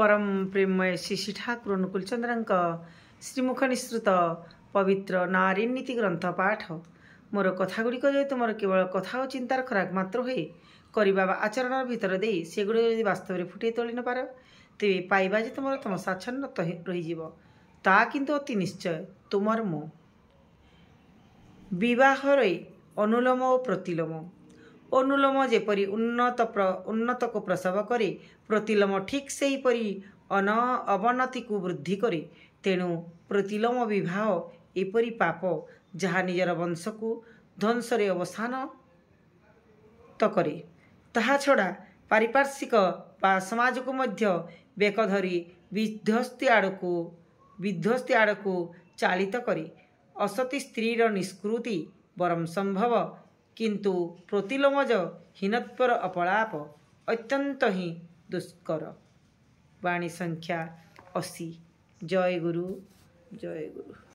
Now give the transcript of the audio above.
परम प्रेममय श्री ठाकुर अनुकूल चंद्र श्रीमुख निसृत पवित्र नारी नीति ग्रंथ पाठ मोर कथागुड़िक जे तुम केवल कथा और चिंतार खराक मात्र हुए करवा आचरण भितर दे सेगुड़ी यदि वास्तव में फुटे तोली न पार तेरे पाइबा जे तुम साच्छन्न रही ता किंतु अति निश्चय तुमर मो विवाह अनुलोम और प्रतिलोम अनुलोम जेपरी उन्नत को प्रसव करे प्रतिलोम ठीक से ही परी अवनति को वृद्धि करे तेणु प्रतिलोम विवाह एपरी पाप जहाँ निजर वंश को ध्वंस अवसान तो करे ताहा छड़ा पारिपार्श्विक बा समाज को मध्य बेक धरी विध्वस्ती आड़ को चालित करे असती स्त्रीर निष्कृति बरम संभव किंतु प्रतिलोमज हीनत्वर अपलाप अत्यंत ही दुष्कर। वाणी संख्या 80। जय गुरु जय गुरु।